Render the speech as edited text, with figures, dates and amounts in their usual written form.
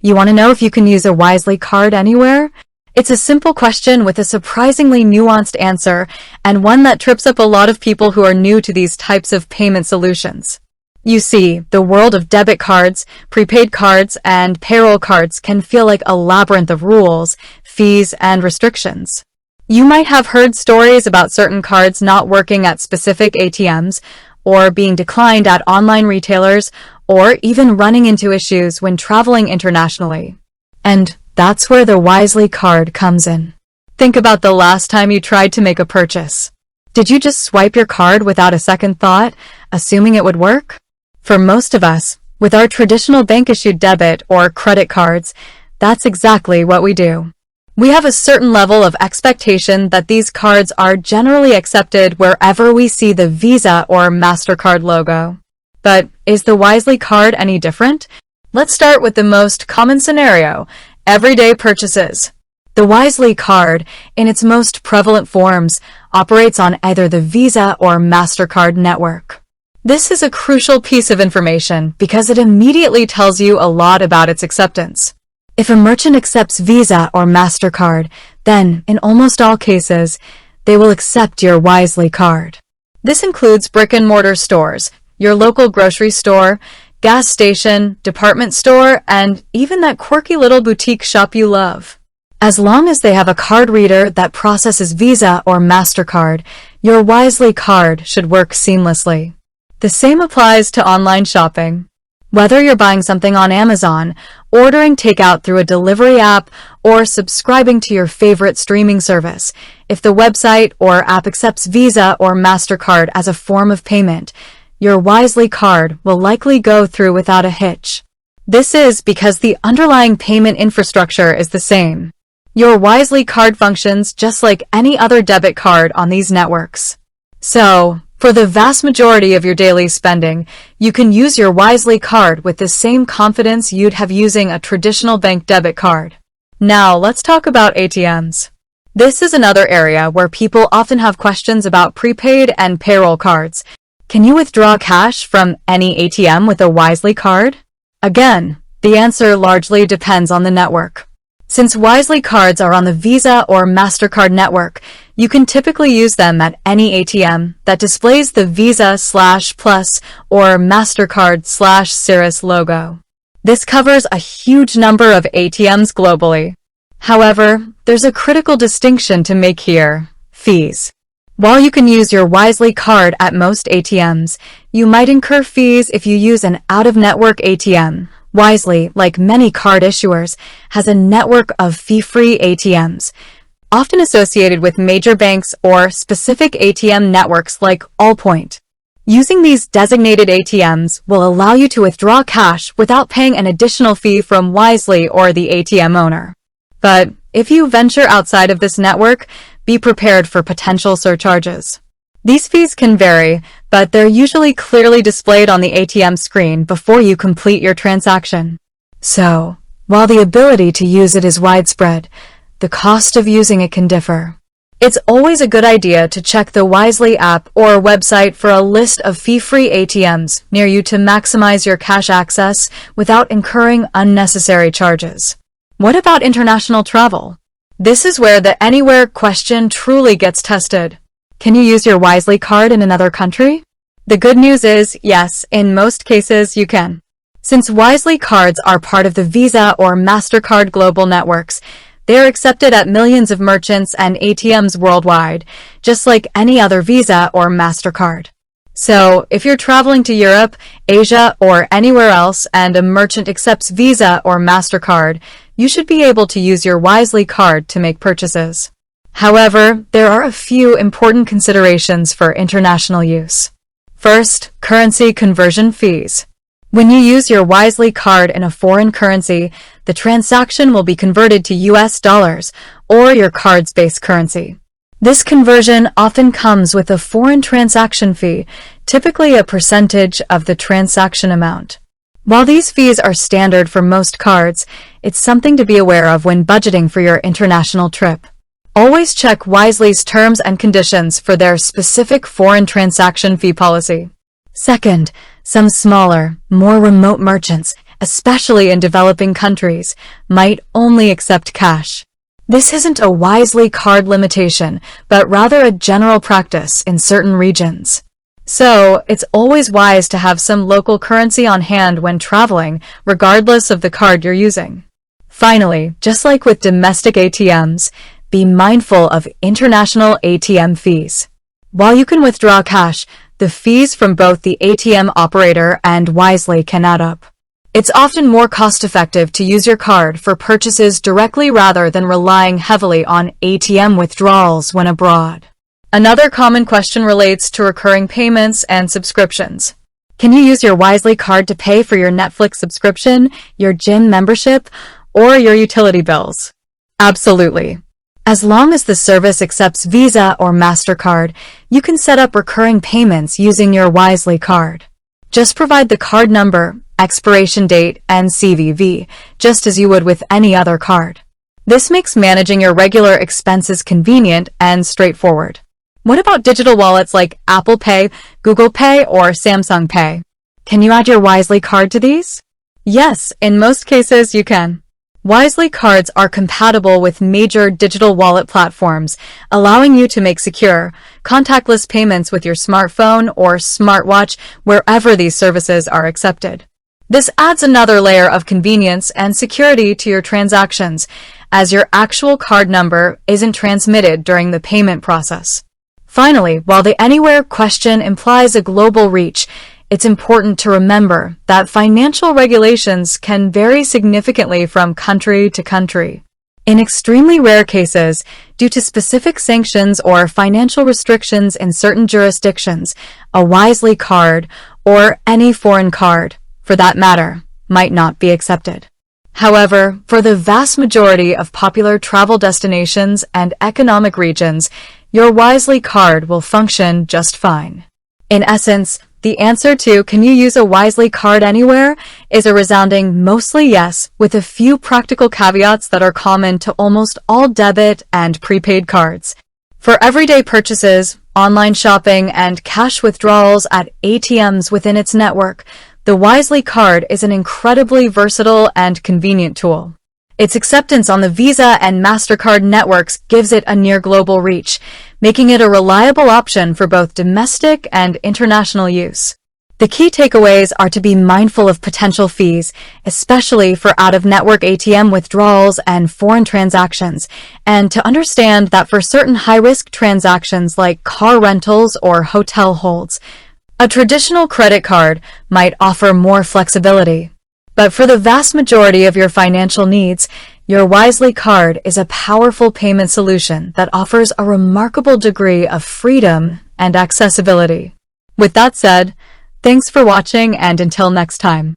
You want to know if you can use a Wisely card anywhere? It's a simple question with a surprisingly nuanced answer, and one that trips up a lot of people who are new to these types of payment solutions. You see, the world of debit cards, prepaid cards, and payroll cards can feel like a labyrinth of rules, fees, and restrictions. You might have heard stories about certain cards not working at specific ATMs, or being declined at online retailers, or even running into issues when traveling internationally. And that's where the Wisely card comes in. Think about the last time you tried to make a purchase. Did you just swipe your card without a second thought, assuming it would work? For most of us, with our traditional bank-issued debit or credit cards, that's exactly what we do. We have a certain level of expectation that these cards are generally accepted wherever we see the Visa or MasterCard logo. But is the Wisely card any different? Let's start with the most common scenario, everyday purchases. The Wisely card, in its most prevalent forms, operates on either the Visa or MasterCard network. This is a crucial piece of information because it immediately tells you a lot about its acceptance. If a merchant accepts Visa or MasterCard, then, in almost all cases, they will accept your Wisely card. This includes brick-and-mortar stores, your local grocery store, gas station, department store, and even that quirky little boutique shop you love. As long as they have a card reader that processes Visa or MasterCard, your Wisely card should work seamlessly. The same applies to online shopping. Whether you're buying something on Amazon, ordering takeout through a delivery app, or subscribing to your favorite streaming service, if the website or app accepts Visa or MasterCard as a form of payment, your Wisely card will likely go through without a hitch. This is because the underlying payment infrastructure is the same. Your Wisely card functions just like any other debit card on these networks. So, for the vast majority of your daily spending, you can use your Wisely card with the same confidence you'd have using a traditional bank debit card. Now, let's talk about ATMs. This is another area where people often have questions about prepaid and payroll cards. Can you withdraw cash from any ATM with a Wisely card? Again, the answer largely depends on the network. Since Wisely cards are on the Visa or MasterCard network, you can typically use them at any ATM that displays the Visa/Plus or MasterCard/Cirrus logo. This covers a huge number of ATMs globally. However, there's a critical distinction to make here: fees. While you can use your Wisely card at most ATMs, you might incur fees if you use an out-of-network ATM. Wisely, like many card issuers, has a network of fee-free ATMs, often associated with major banks or specific ATM networks like Allpoint. Using these designated ATMs will allow you to withdraw cash without paying an additional fee from Wisely or the ATM owner. But if you venture outside of this network, be prepared for potential surcharges. These fees can vary, but they're usually clearly displayed on the ATM screen before you complete your transaction. So, while the ability to use it is widespread, the cost of using it can differ. It's always a good idea to check the Wisely app or website for a list of fee-free ATMs near you to maximize your cash access without incurring unnecessary charges. What about international travel? This is where the anywhere question truly gets tested. Can you use your Wisely card in another country? The good news is, yes, in most cases you can. Since Wisely cards are part of the Visa or MasterCard global networks, they are accepted at millions of merchants and ATMs worldwide, just like any other Visa or MasterCard. So, if you're traveling to Europe, Asia, or anywhere else and a merchant accepts Visa or MasterCard, you should be able to use your Wisely card to make purchases. However, there are a few important considerations for international use. First, currency conversion fees. When you use your Wisely card in a foreign currency, the transaction will be converted to US dollars or your card's base currency. This conversion often comes with a foreign transaction fee, typically a percentage of the transaction amount. While these fees are standard for most cards, it's something to be aware of when budgeting for your international trip. Always check Wisely's terms and conditions for their specific foreign transaction fee policy. Second, some smaller, more remote merchants especially in developing countries, might only accept cash. This isn't a Wisely card limitation, but rather a general practice in certain regions. So, it's always wise to have some local currency on hand when traveling, regardless of the card you're using. Finally, just like with domestic ATMs, be mindful of international ATM fees. While you can withdraw cash, the fees from both the ATM operator and Wisely can add up. It's often more cost-effective to use your card for purchases directly rather than relying heavily on ATM withdrawals when abroad. Another common question relates to recurring payments and subscriptions. Can you use your Wisely card to pay for your Netflix subscription, your gym membership, or your utility bills? Absolutely. As long as the service accepts Visa or MasterCard, you can set up recurring payments using your Wisely card. Just provide the card number, expiration date, and CVV, just as you would with any other card. This makes managing your regular expenses convenient and straightforward. What about digital wallets like Apple Pay, Google Pay, or Samsung Pay? Can you add your Wisely card to these? Yes, in most cases you can. Wisely cards are compatible with major digital wallet platforms, allowing you to make secure, contactless payments with your smartphone or smartwatch wherever these services are accepted. This adds another layer of convenience and security to your transactions, as your actual card number isn't transmitted during the payment process. Finally, while the anywhere question implies a global reach, it's important to remember that financial regulations can vary significantly from country to country. In extremely rare cases, due to specific sanctions or financial restrictions in certain jurisdictions, a Wisely card, or any foreign card, for that matter, might not be accepted. However, for the vast majority of popular travel destinations and economic regions, your Wisely card will function just fine. In essence, the answer to "can you use a Wisely card anywhere?" is a resounding mostly yes, with a few practical caveats that are common to almost all debit and prepaid cards. For everyday purchases, online shopping, and cash withdrawals at ATMs within its network, the Wisely card is an incredibly versatile and convenient tool. Its acceptance on the Visa and MasterCard networks gives it a near-global reach, making it a reliable option for both domestic and international use. The key takeaways are to be mindful of potential fees, especially for out-of-network ATM withdrawals and foreign transactions, and to understand that for certain high-risk transactions like car rentals or hotel holds, a traditional credit card might offer more flexibility. But for the vast majority of your financial needs, your Wisely card is a powerful payment solution that offers a remarkable degree of freedom and accessibility. With that said, thanks for watching, and until next time.